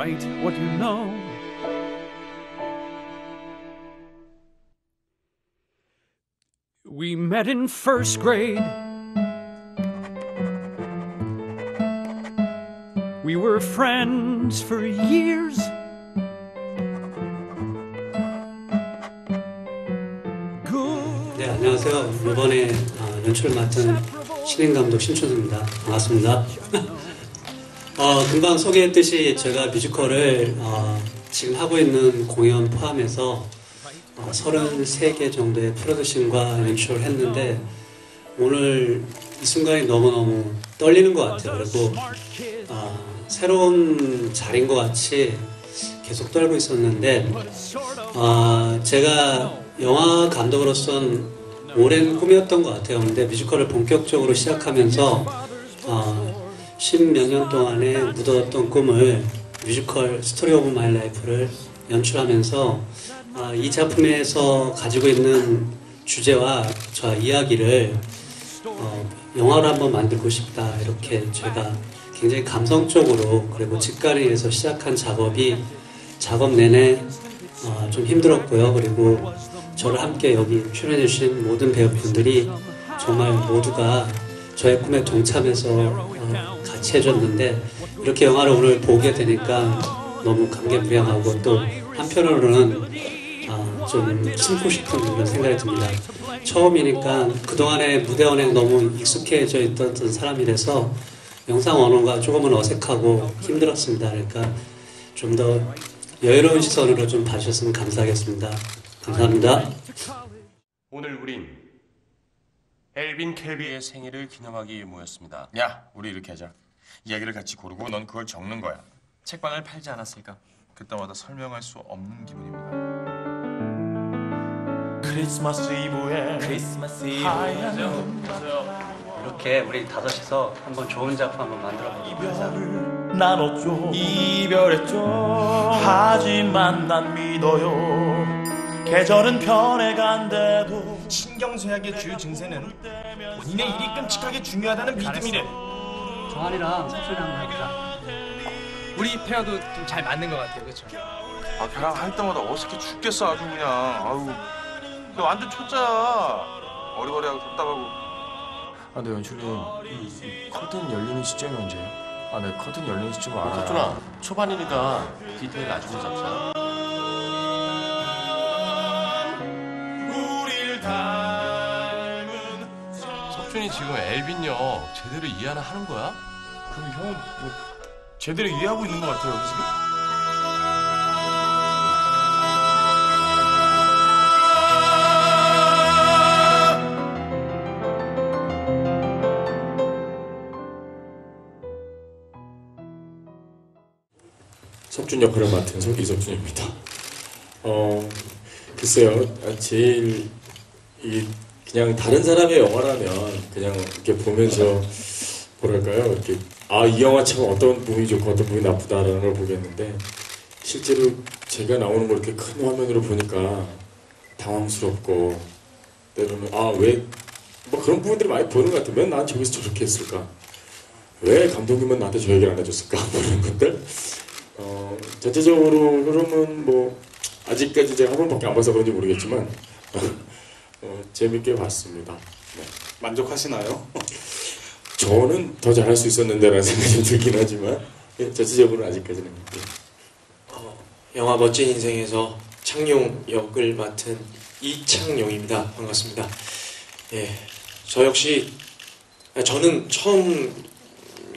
write what you know. We met in first grade. We were friends for years. 네, 안녕하세요. 이번에 연출을 맡은 신인감독 신춘수입니다. 반갑습니다. 금방 소개했듯이 제가 뮤지컬을 지금 하고 있는 공연 포함해서 33개 정도의 프로듀싱과 연출을 했는데 오늘 이 순간이 너무너무 떨리는 것 같아요. 그리고 새로운 자리인 것 같이 계속 떨고 있었는데 제가 영화 감독으로서는 오랜 꿈이었던 것 같아요. 근데 뮤지컬을 본격적으로 시작하면서 10몇 년 동안에 묻어뒀던 꿈을 뮤지컬 스토리 오브 마이 라이프를 연출하면서 이 작품에서 가지고 있는 주제와 저 이야기를 영화로 한번 만들고 싶다, 이렇게 제가 굉장히 감성적으로 그리고 직관에서 시작한 작업이 작업 내내 좀 힘들었고요. 그리고 저를 함께 여기 출연해 주신 모든 배우분들이 정말 모두가 저의 꿈에 동참해서 같이 해줬는데 이렇게 영화를 오늘 보게 되니까 너무 감개무량하고 또 한편으로는 좀 숨고 싶은 그런 생각이 듭니다. 처음이니까 그동안의 무대 언행 너무 익숙해져 있던 사람이라서 영상 언어가 조금은 어색하고 힘들었습니다. 그러니까 좀 더 여유로운 시선으로 좀 봐주셨으면 감사하겠습니다. 감사합니다. 오늘 우린 엘빈 켈비의 생일을 기념하기 위해 모였습니다. 야, 우리 이렇게 하자. 이야기를 같이 고르고 넌 그걸 적는 거야. 책방을 팔지 않았으니까 그때마다 설명할 수 없는 기분입니다. 크리스마스 이브에 이렇게 우리 다섯이서 한번 좋은 작품 한번 만들어보자. 이별을 나눴죠. 이별했죠. 하지만 난 믿어요. 계절은 변해간대도 신경쇠약의 주요 증세는 본인의 일이 끔찍하게 중요하다는 믿음이래. 정한이랑 석준이랑 해보자. 우리 페어도 좀 잘 맞는 것 같아요, 그렇죠? 걔랑 할 때마다 어색해 죽겠어 아주 그냥. 아유, 너 완전 초짜야. 어리버리하고 답답하고. 근데 연출님, 이 커튼 열리는 시점이 언제예요? 네, 커튼 열리는 시점 알아요. 석준아, 초반이니까 디테일 나중에 잡자. 석준이 지금 엘빈 역 제대로 이해나 하는 거야? 그럼 형은 뭐 제대로 이해하고 있는 것 같아요, 지금? 석준 역할을 맡은 이석준입니다. 글쎄요, 제일 그냥 다른 사람의 영화라면 그냥 이렇게 보면서 뭐랄까요, 이렇게 이 영화 참 어떤 부분이 좋고 어떤 부분이 나쁘다라는 걸 보겠는데 실제로 제가 나오는 걸 이렇게 큰 화면으로 보니까 당황스럽고 때로는 왜 뭐 그런 부분들이 많이 보는 것 같아요. 왜 난 저기서 저렇게 했을까? 왜 감독님은 나한테 저 얘기를 안 해줬을까? 뭐 이런 것들. 전체적으로 흐름은 뭐 아직까지 제가 한 번밖에 안 봐서 그런지 모르겠지만 재밌게 봤습니다. 네. 만족하시나요? 저는 더 잘할 수 있었는데라는 생각이 좀 들긴 하지만 전체적으로는 아직까지는. 영화 멋진 인생에서 창룡 역을 맡은 이창용입니다. 반갑습니다. 예, 저 역시 저는 처음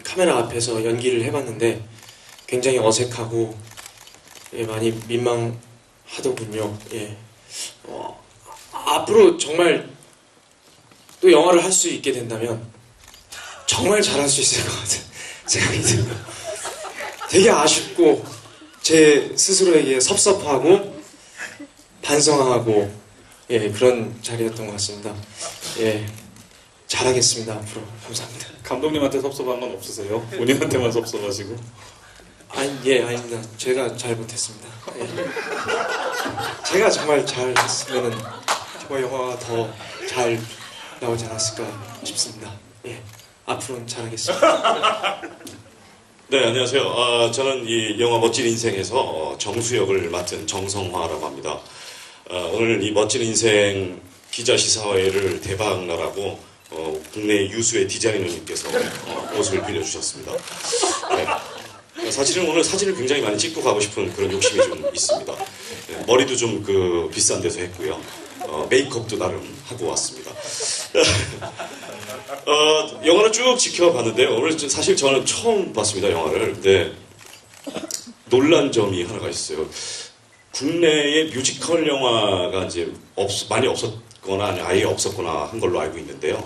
카메라 앞에서 연기를 해봤는데 굉장히 어색하고 많이 민망하더군요. 예. 앞으로 정말 또 영화를 할 수 있게 된다면 정말 잘할 수 있을 것 같은 생각이 들어요. 되게 아쉽고 제 스스로에게 섭섭하고 반성하고 그런 자리였던 것 같습니다. 예, 잘하겠습니다. 앞으로. 감사합니다. 감독님한테 섭섭한 건 없으세요? 본인한테만 섭섭하시고? 아닙니다. 제가 잘 못했습니다. 예. 제가 정말 잘했으면 정말 영화가 더 잘 나오지 않았을까 싶습니다. 예, 앞으로는 잘하겠습니다. 네, 안녕하세요. 저는 이 영화 멋진 인생에서 정수 역을 맡은 정성화라고 합니다. 오늘 이 멋진 인생 기자 시사회를 대박나라고 국내 유수의 디자이너님께서 옷을 빌려주셨습니다. 네. 사실은 오늘 사진을 굉장히 많이 찍고 가고 싶은 그런 욕심이 좀 있습니다. 네, 머리도 좀 비싼 데서 했고요. 메이크업도 나름 하고 왔습니다. 영화를 쭉 지켜봤는데요. 오늘 사실 저는 처음 봤습니다, 영화를. 근데 놀란 점이 하나가 있어요. 국내에 뮤지컬 영화가 이제 많이 없었거나 아니 아예 없었거나 한 걸로 알고 있는데요.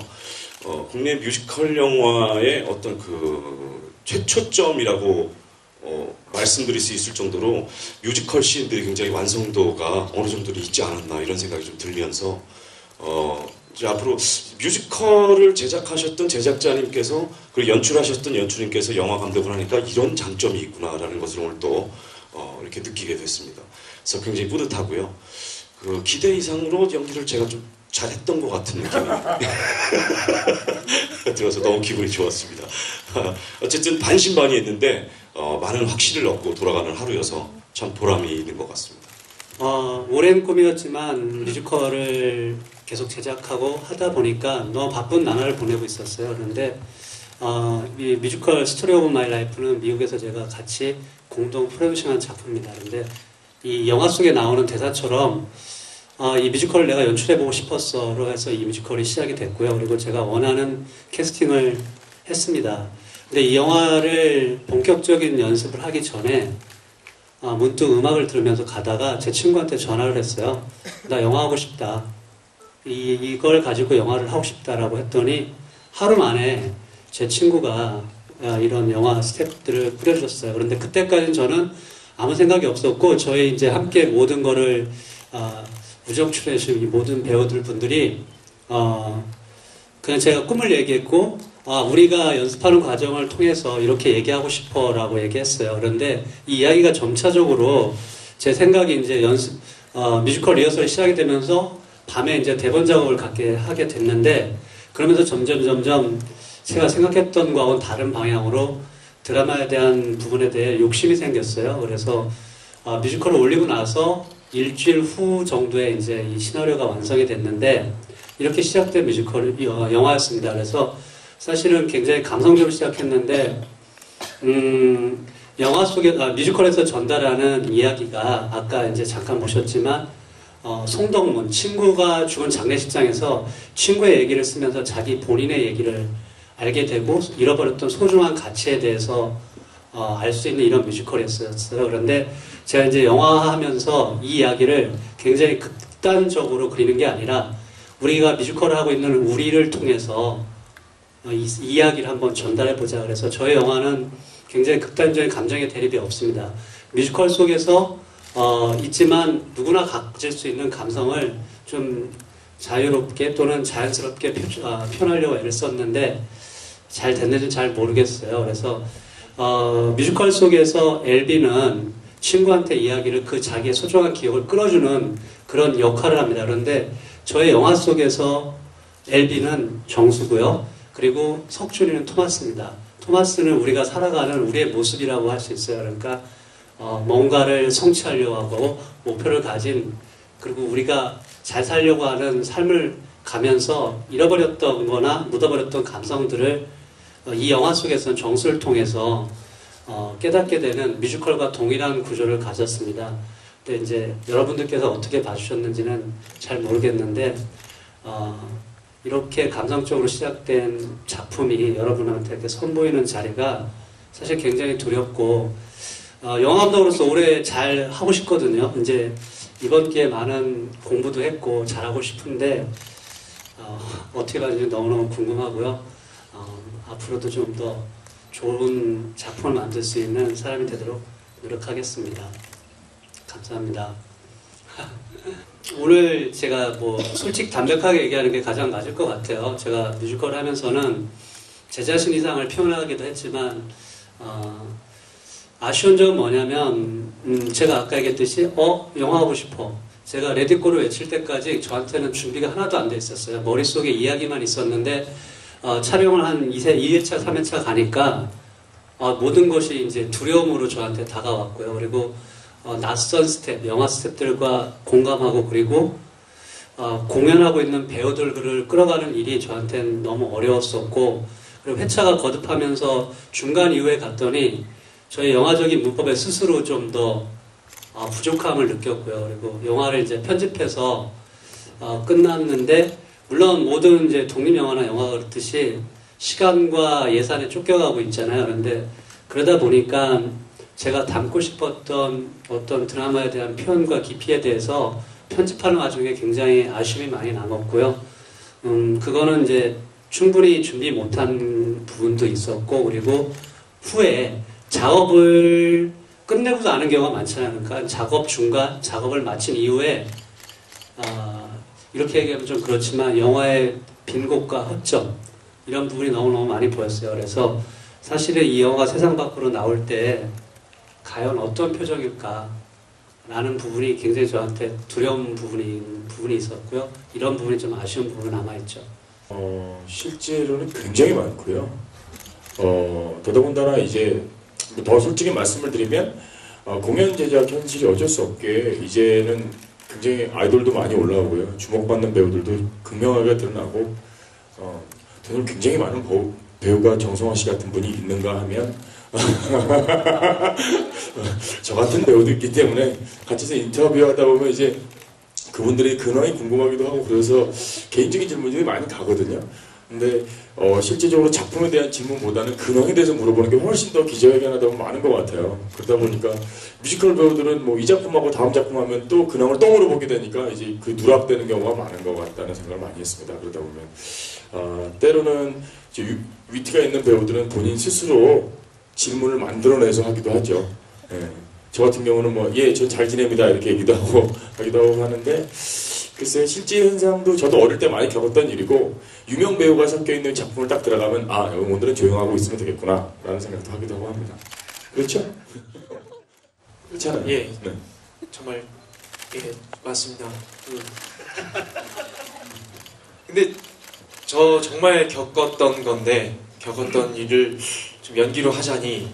국내 뮤지컬 영화의 어떤 그 최초점이라고 말씀드릴 수 있을 정도로 뮤지컬 씬들이 굉장히 완성도가 어느 정도는 있지 않았나 이런 생각이 좀 들면서 이제 앞으로 뮤지컬을 제작하셨던 제작자님께서 그리고 연출하셨던 연출님께서 영화 감독을 하니까 이런 장점이 있구나라는 것을 오늘 또 이렇게 느끼게 됐습니다. 그래서 굉장히 뿌듯하고요. 그 기대 이상으로 연기를 제가 좀 잘했던 것 같은 느낌이 들어서 너무 기분이 좋았습니다. 어쨌든 반신반의했는데 많은 확신을 얻고 돌아가는 하루여서 참 보람이 있는 것 같습니다. 오랜 꿈이었지만 뮤지컬을 계속 제작하고 하다 보니까 너무 바쁜 나날을 보내고 있었어요. 그런데 이 뮤지컬 스토리 오브 마이 라이프는 미국에서 제가 같이 공동 프로듀싱한 작품입니다. 그런데 이 영화 속에 나오는 대사처럼 이 뮤지컬을 내가 연출해보고 싶었어로 해서 이 뮤지컬이 시작이 됐고요. 그리고 제가 원하는 캐스팅을 했습니다. 근데 이 영화를 본격적인 연습을 하기 전에 문득 음악을 들으면서 가다가 제 친구한테 전화를 했어요. 나 영화 하고 싶다. 이걸 가지고 영화를 하고 싶다라고 했더니 하루 만에 제 친구가 이런 영화 스텝들을 꾸려줬어요. 그런데 그때까지는 저는 아무 생각이 없었고 저희 이제 함께 모든 거를 우정출해 주신 이 모든 배우들 분들이 그냥 제가 꿈을 얘기했고 우리가 연습하는 과정을 통해서 이렇게 얘기하고 싶어 라고 얘기했어요. 그런데 이 이야기가 점차적으로 제 생각이 이제 뮤지컬 리허설이 시작이 되면서 밤에 이제 대본 작업을 하게 됐는데 그러면서 점점 제가 생각했던 거하고는 다른 방향으로 드라마에 대한 부분에 대해 욕심이 생겼어요. 그래서 뮤지컬을 올리고 나서 일주일 후 정도에 이제 이 시나리오가 완성이 됐는데 이렇게 시작된 뮤지컬 영화였습니다. 그래서 사실은 굉장히 감성적으로 시작했는데 영화 속에 뮤지컬에서 전달하는 이야기가 아까 이제 잠깐 보셨지만 송덕문 친구가 죽은 장례식장에서 친구의 얘기를 쓰면서 자기 본인의 얘기를 알게 되고 잃어버렸던 소중한 가치에 대해서 알 수 있는 이런 뮤지컬이었어요. 그런데 제가 이제 영화하면서 이 이야기를 굉장히 극단적으로 그리는 게 아니라 우리가 뮤지컬을 하고 있는 우리를 통해서 이 이야기를 한번 전달해보자. 그래서 저의 영화는 굉장히 극단적인 감정의 대립이 없습니다. 뮤지컬 속에서 있지만 누구나 가질 수 있는 감성을 좀 자유롭게 또는 자연스럽게 표현하려고 애를 썼는데 잘 됐는지 잘 모르겠어요. 그래서 뮤지컬 속에서 엘빈은 친구한테 이야기를 자기의 소중한 기억을 끌어주는 그런 역할을 합니다. 그런데 저의 영화 속에서 엘빈은 정수고요. 그리고 석준이는 토마스입니다. 토마스는 우리가 살아가는 우리의 모습이라고 할 수 있어요. 그러니까 뭔가를 성취하려고 하고 목표를 가진 그리고 우리가 잘 살려고 하는 삶을 가면서 잃어버렸던 거나 묻어버렸던 감성들을 이 영화 속에서는 정수를 통해서 깨닫게 되는 뮤지컬과 동일한 구조를 가졌습니다. 근데 이제 여러분들께서 어떻게 봐주셨는지는 잘 모르겠는데 이렇게 감성적으로 시작된 작품이 여러분한테 이렇게 선보이는 자리가 사실 굉장히 두렵고 영화 감독으로서 올해 잘 하고 싶거든요. 이제 이번 기회에 많은 공부도 했고 잘하고 싶은데 어떻게 가는지 너무너무 궁금하고요. 앞으로도 좀 더 좋은 작품을 만들 수 있는 사람이 되도록 노력하겠습니다. 감사합니다. 오늘 제가 솔직히 담백하게 얘기하는 게 가장 맞을 것 같아요. 제가 뮤지컬 하면서는 제 자신 이상을 표현하기도 했지만 아쉬운 점은 뭐냐면 제가 아까 얘기했듯이 영화 하고 싶어. 제가 레디꼬를 외칠 때까지 저한테는 준비가 하나도 안 돼 있었어요. 머릿속에 이야기만 있었는데 촬영을 한 2회차, 3회차 가니까 모든 것이 이제 두려움으로 저한테 다가왔고요. 그리고 낯선 스텝, 영화 스텝들과 공감하고 그리고 공연하고 있는 배우들을 끌어가는 일이 저한테는 너무 어려웠었고 그리고 회차가 거듭하면서 중간 이후에 갔더니 저희 영화적인 문법에 스스로 좀 더 부족함을 느꼈고요. 그리고 영화를 이제 편집해서 끝났는데 물론 모든 이제 독립영화나 영화가 그렇듯이 시간과 예산에 쫓겨가고 있잖아요. 그런데 그러다 보니까 제가 담고 싶었던 어떤 드라마에 대한 표현과 깊이에 대해서 편집하는 와중에 굉장히 아쉬움이 많이 남았고요. 그거는 이제 충분히 준비 못한 부분도 있었고 그리고 후에 작업을 끝내고도 아는 경우가 많잖아요. 그러니까 작업 중간, 작업을 마친 이후에 이렇게 얘기하면 좀 그렇지만 영화의 빈곳과 허점 이런 부분이 너무너무 많이 보였어요. 그래서 사실은 이 영화가 세상 밖으로 나올 때 과연 어떤 표정일까 라는 부분이 굉장히 저한테 두려운 부분이 있었고요. 이런 부분이 좀 아쉬운 부분이 남아있죠. 실제로는 굉장히 많고요. 더더군다나 이제 더 솔직히 말씀을 드리면 공연 제작 현실이 어쩔 수 없게 이제는 굉장히 아이돌도 많이 올라오고요. 주목받는 배우들도 극명하게 드러나고 돈을 굉장히 많은 배우가 정성화 씨 같은 분이 있는가 하면 저 같은 배우도 있기 때문에 같이서 인터뷰하다 보면 이제 그분들의 근황이 궁금하기도 하고 그래서 개인적인 질문들이 많이 가거든요. 근데 실제적으로 작품에 대한 질문보다는 근황에 대해서 물어보는 게 훨씬 더 기자회견하다 보면 많은 것 같아요. 그러다 보니까 뮤지컬 배우들은 뭐 이 작품하고 다음 작품 하면 또 근황을 또 물어보게 되니까 이제 그 누락되는 경우가 많은 것 같다는 생각을 많이 했습니다. 그러다 보면 때로는 이제 위트가 있는 배우들은 본인 스스로 질문을 만들어내서 하기도 하죠. 예. 저 같은 경우는 뭐 전 잘 지냅니다 이렇게 얘기도 하고 하기도 하고 하는데 글쎄요 실제 현상도 저도 어릴 때 많이 겪었던 일이고 유명 배우가 섞여 있는 작품을 딱 들어가면 오늘은 조용하고 있으면 되겠구나 라는 생각도 하기도 하고 합니다. 그렇죠? 그렇잖아요. 예, 네. 정말 맞습니다. 근데 저 정말 겪었던 일을 좀 연기로 하자니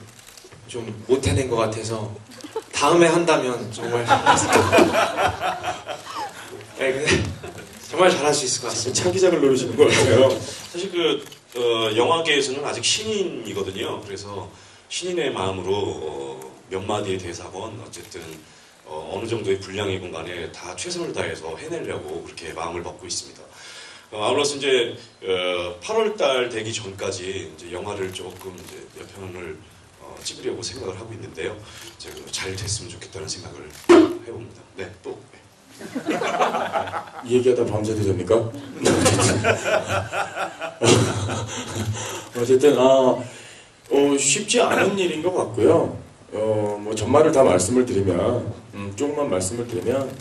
좀 못해낸 것 같아서 다음에 한다면 정말 근데 정말 잘할 수 있을 것 같습니다. 차기작을 노리시는 것 같아요. 사실 영화계에서는 아직 신인이거든요. 그래서 신인의 마음으로 몇 마디의 대사건 어쨌든 어느 정도의 분량의 공간에 다 최선을 다해서 해내려고 그렇게 마음을 먹고 있습니다. 아울러서 이제 8월달 되기 전까지 이제 영화를 조금 이제 몇 편을 찍으려고 생각을 하고 있는데요. 잘 됐으면 좋겠다는 생각을 해봅니다. 네, 또. 이 얘기하다 밤새도 됩니까? 어쨌든 쉽지 않은 일인 것 같고요. 뭐 전말을 다 말씀을 드리면 조금만 말씀을 드리면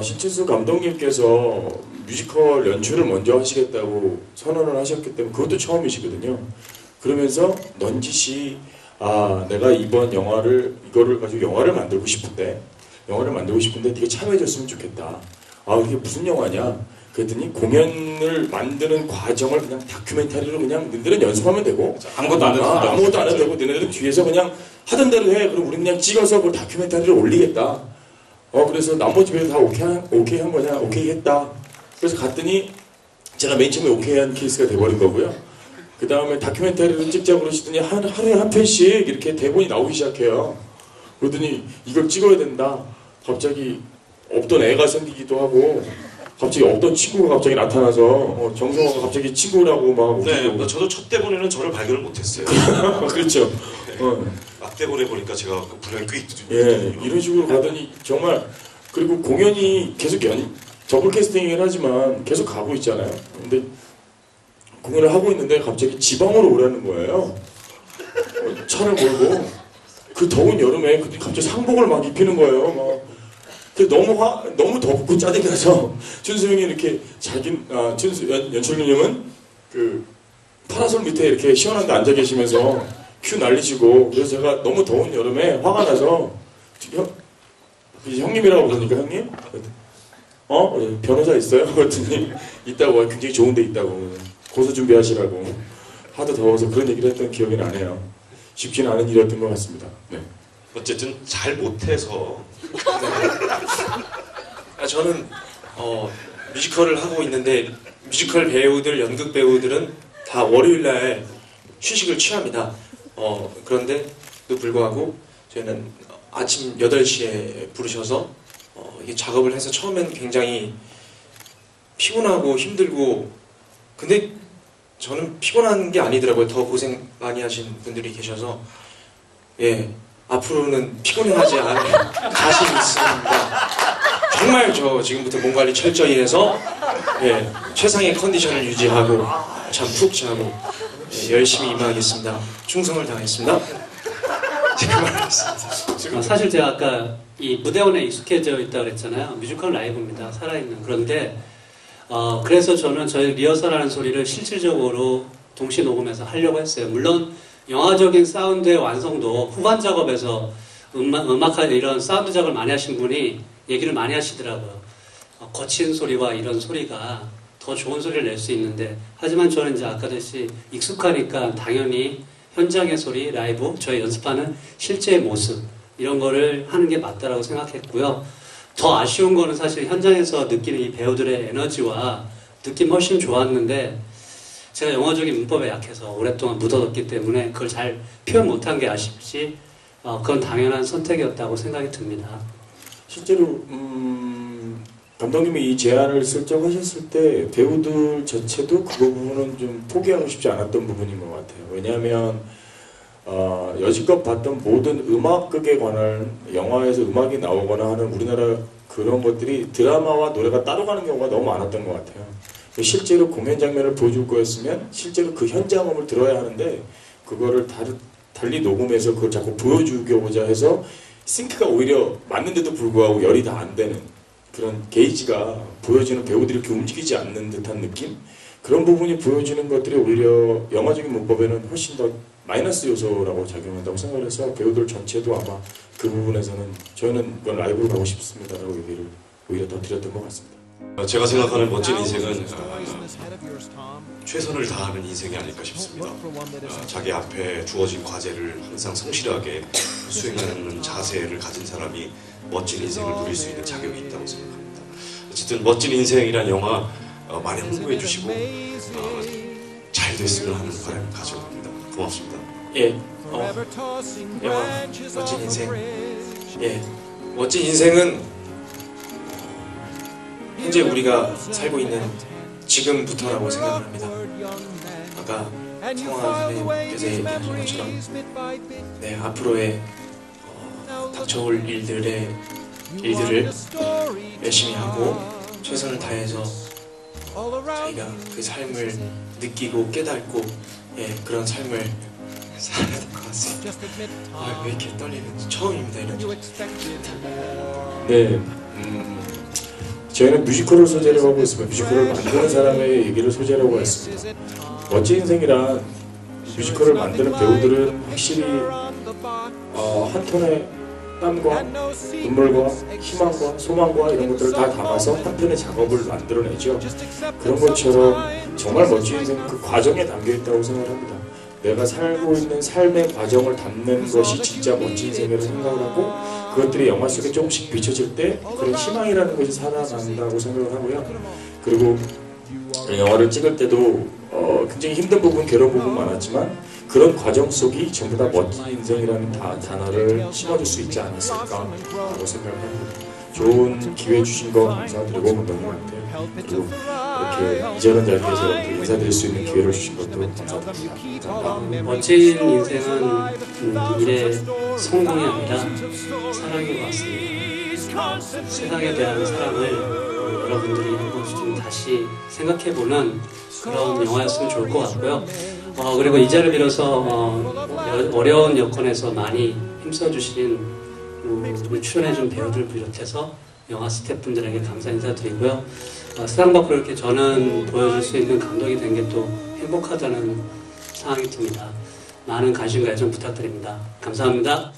신춘수 감독님께서 뮤지컬 연출을 먼저 하시겠다고 선언을 하셨기 때문에 그것도 처음이시거든요. 그러면서 넌지시 내가 이번 이거를 가지고 영화를 만들고 싶은데 네가 참여해줬으면 좋겠다. 이게 무슨 영화냐? 그랬더니 공연을 만드는 과정을 그냥 다큐멘터리로 그냥 너희들은 연습하면 되고 아무것도 안 해도 되고 너희들은 뒤에서 그냥 하던 대로 해. 그럼 우리 그냥 찍어서 그 다큐멘터리를 올리겠다. 그래서 나머지 배우 다 오케이 한 거냐? 오케이 했다. 그래서 갔더니 제가 맨 처음에 오케이 한 케이스가 돼버린 거고요. 그 다음에 다큐멘터리를 찍자고 그러시더니 하루에 한 편씩 이렇게 대본이 나오기 시작해요. 그러더니 이걸 찍어야 된다. 갑자기 없던 애가 생기기도 하고 갑자기 없던 친구가 갑자기 나타나서 정성화가 갑자기 친구라고 막 네, 저도 첫 대본에는 저를 발견을 못했어요. 그렇죠. 앞대본에 보니까 제가 분량이 꽤 있거든요. 예, 이런 식으로 가더니 정말 그리고 공연이 계속 더블 캐스팅을 하지만 계속 가고 있잖아요. 근데 공연을 하고 있는데 갑자기 지방으로 오라는 거예요. 차를 몰고 그 더운 여름에 갑자기 상복을 막 입히는 거예요. 너무 덥고 짜증이 나서 준수 형이 이렇게 연출님 형은 그 파라솔 밑에 이렇게 시원한 데 앉아 계시면서 큐 날리시고 그래서 제가 너무 더운 여름에 화가 나서 형님이라고 그러니까 형님? 변호사 있어요? 그랬더니 있다고 굉장히 좋은 데 있다고 고소 준비하시라고 하도 더워서 그런 얘기를 했던 기억이 나네요. 쉽지는 않은 일이었던 것 같습니다. 네. 어쨌든 잘 못해서 저는 뮤지컬을 하고 있는데 뮤지컬 배우들, 연극 배우들은 다 월요일날 휴식을 취합니다. 그런데도 불구하고 저희는 아침 8시에 부르셔서 이게 작업을 해서 처음엔 굉장히 피곤하고 힘들고, 근데 저는 피곤한 게 아니더라고요. 더 고생 많이 하신 분들이 계셔서 앞으로는 피곤해하지 않을 자신 있습니다. 정말 저 지금부터 몸 관리 철저히 해서 최상의 컨디션을 유지하고 참 푹 자고 열심히 임하겠습니다. 충성을 다하겠습니다. 사실 제가 아까 이 무대원에 익숙해져 있다고 그랬잖아요. 뮤지컬 라이브입니다. 살아있는. 그런데 그래서 저는 저희 리허설하는 소리를 실질적으로 동시 녹음해서 하려고 했어요. 물론 영화적인 사운드의 완성도 후반 작업에서 음악할 이런 사운드 작업을 많이 하신 분이 얘기를 많이 하시더라고요. 거친 소리와 이런 소리가 더 좋은 소리를 낼 수 있는데, 하지만 저는 이제 아까 듯이 익숙하니까 당연히 현장의 소리, 라이브, 저희 연습하는 실제의 모습 이런 거를 하는 게 맞다라고 생각했고요. 더 아쉬운 거는 사실 현장에서 느끼는 이 배우들의 에너지와 느낌 훨씬 좋았는데, 제가 영어적인 문법에 약해서 오랫동안 묻어뒀기 때문에 그걸 잘 표현 못한 게 아쉽지, 그건 당연한 선택이었다고 생각이 듭니다. 실제로 감독님이 이 제안을 슬쩍 하셨을 때 배우들 전체도 그 부분은 좀 포기하고 싶지 않았던 부분인 것 같아요. 왜냐하면 여지껏 봤던 모든 음악극에 관한, 영화에서 음악이 나오거나 하는 우리나라 그런 것들이 드라마와 노래가 따로 가는 경우가 너무 많았던 것 같아요. 실제로 공연 장면을 보여줄 거였으면 실제로 그 현장음을 들어야 하는데, 그거를 달리 녹음해서 그걸 자꾸 보여주고자 해서 싱크가 오히려 맞는데도 불구하고 열이 다 안 되는 그런 게이지가 보여지는, 배우들이 이렇게 움직이지 않는 듯한 느낌? 그런 부분이 보여지는 것들이 오히려 영화적인 문법에는 훨씬 더 마이너스 요소라고 작용한다고 생각을 해서 배우들 전체도 아마 그 부분에서는 저는 이건 라이브로 가고 싶습니다라고 얘기를 오히려 더 드렸던 것 같습니다. 제가 생각하는 멋진 인생은 최선을 다하는 인생이 아닐까 싶습니다. 자기 앞에 주어진 과제를 항상 성실하게 수행하는 자세를 가진 사람이 멋진 인생을 누릴 수 있는 자격이 있다고 생각합니다. 어쨌든 멋진 인생이란 영화 많이 홍보해 주시고 잘 됐으면 하는 바람을 가져옵니다. 고맙습니다. 영화 멋진 인생. 멋진 인생은 현재 우리가 살고 있는 지금부터라고 생각을 합니다. 아까 성화 선생님께서 얘기하신 것처럼 앞으로의 닥쳐올 일들을 열심히 하고 최선을 다해서 저희가 그 삶을 느끼고 깨닫고 그런 삶을 살아야 될 것 같습니다. 왜 이렇게 떨리는지 처음입니다. 이런 네, 저희는 뮤지컬을 소재로 하고 있습니다. 뮤지컬을 만드는 사람의 얘기를 소재로 했습니다. 멋진 인생이란 뮤지컬을 만드는 배우들은 확실히 한 톤의 땀과 눈물과 희망과 소망과 이런 것들을 다 담아서 한 편의 작업을 만들어내죠. 그런 것처럼 정말 멋진 인생은 그 과정에 담겨있다고 생각합니다. 내가 살고 있는 삶의 과정을 담는 것이 진짜 멋진 인생이라고 생각을 하고, 그것들이 영화 속에 조금씩 비춰질 때 그런 희망이라는 것이 살아난다고 생각을 하고요. 그리고 영화를 찍을 때도 굉장히 힘든 부분, 괴로운 부분 많았지만 그런 과정 속이 전부 다 멋진 인생이라는 단어를 심어줄 수 있지 않았을까라고 생각을 합니다. 좋은 기회 주신 거 감사드리고 감독님한테, 그리고 이렇게 이전한 자리에서 인사드릴 수 있는 기회를 주신 것도 감사드립니다. 감사합니다. 멋진 인생은 일의 성공이 아니라 사랑인 것 같습니다. 세상에 대한 사랑을 여러분들이 한번 좀 다시 생각해보는 그런 영화였으면 좋을 것 같고요. 그리고 이 자리를 빌어서 어려운 여건에서 많이 힘써주신 우리 출연해준 배우들 비롯해서 영화 스태프분들에게 감사 인사드리고요. 사랑받고 이렇게 저는 보여줄 수 있는 감독이 된 게 또 행복하다는 생각이 듭니다. 많은 관심과 애정 부탁드립니다. 감사합니다.